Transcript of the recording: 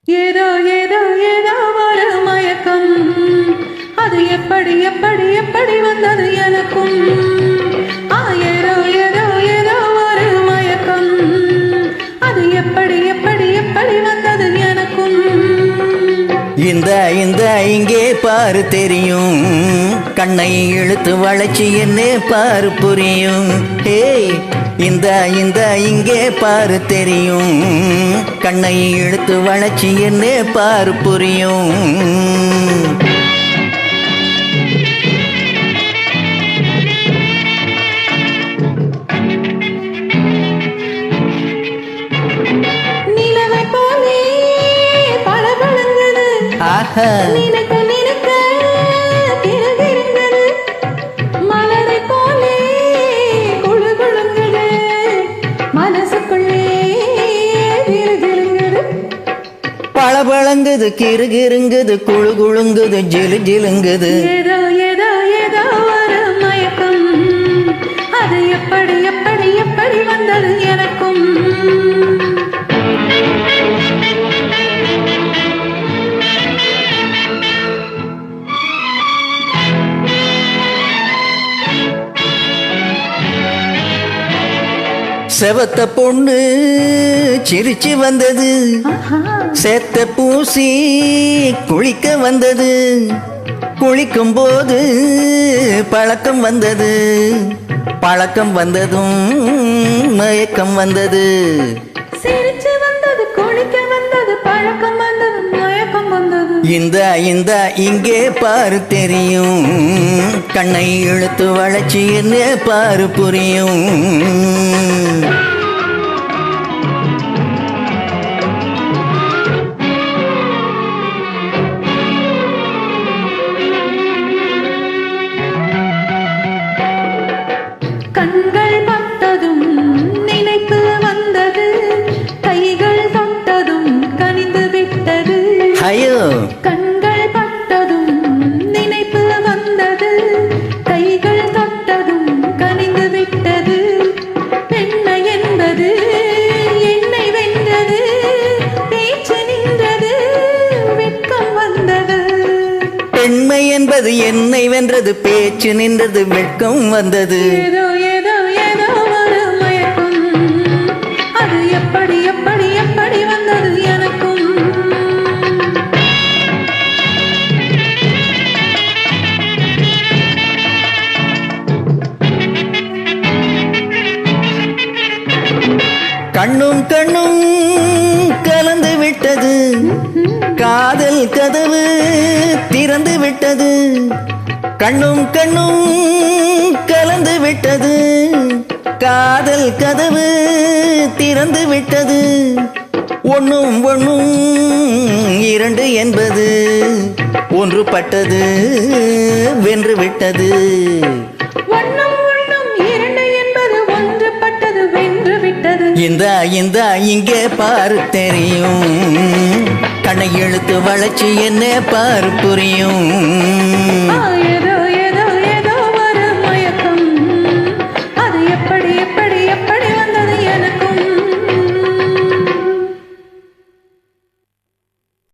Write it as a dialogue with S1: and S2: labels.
S1: ஏதோ ஏதோ ஏதோ ஒரு மயக்கம், அது எப்படி எப்படி எப்படி வந்தது எனக்கும். ஏதோ ஏதோ ஏதோ ஒரு மயக்கம், அது எப்படி எப்படி எப்படி வந்தது எனக்கும்.
S2: இந்த இந்த இங்கே பாரு தெரியும், கண்ணை இழுத்து வளைச்சி என்ன பாரு புரியும். ஏய் இந்த இந்த இங்கே பாரு தெரியும், கண்ணை இழுத்து வளைச்சி என்ன பாரு புரியும்.
S1: நினைக்க நினைக்க கிறுகிறுங்குது, மலரை போலே குழு குழுங்குது, மனசுக்குள்ளே கிறுகிறுங்குது.
S2: பளபளங்குது கிறுகிறுங்குது குழு குழுங்குது ஜிலு ஜிலுங்குது.
S1: ஏதோ ஏதோ ஏதோ ஒரு மயக்கம், அது எப்படி எப்படி எப்படி வந்தது எனக்கும்.
S2: செவத்த பொண்ணு சிரிச்சு வந்தது, சேத்த பூசி குளிக்க வந்தது. குளிக்கும் போது பழக்கம் வந்தது, பழக்கம் வந்ததும் மயக்கம் வந்தது.
S1: சிரிச்சு வந்தது, குளிக்க வந்தது, பழக்கம் வந்தது, மயக்கம் வந்தது.
S2: இந்த இந்த இங்கே பாரு தெரியும், கண்ணை இழுத்து வளைச்சி என்ன பாரு புரியும்.
S1: கண்கள் பட்டதும் நினைப்பு வந்தது, கைகள் தொட்டதும் கனிந்து விட்டது.
S2: ஐயோ
S1: கண்கள் பட்டதும் நினைப்பு வந்தது, கைகள் தொட்டதும் கனிந்து விட்டது. பெண்ணை என்பது என்னை வென்றது, பேச்சு நின்றது, வெட்கம் வந்தது.
S2: பெண்மை என்பது என்னை வென்றது, பேச்சு நின்றது, வெட்கம் வந்தது.
S1: ஏதோ ஏதோ ஏதோ ஒரு மயக்கம், அது எப்படி எப்படி எப்படி வந்தது எனக்கும்.
S2: கண்ணும் கண்ணும் கலந்து விட்டது, காதல் கதவு திறந்து விட்டது. கண்ணும் கண்ணும் கலந்து விட்டது, காதல் கதவு திறந்து விட்டது. ஒன்னும் ஒன்னும் இரண்டு என்பது ஒன்றுபட்டது, வென்று விட்டது.
S1: ஒன்னும் ஒன்னும் இரண்டு என்பது ஒன்றுபட்டது, வென்று விட்டது.
S2: இந்த இந்த இங்கே பாரு தெரியும், கண்ணை இழுத்து வளைச்சி என்ன பாரு புரியும்.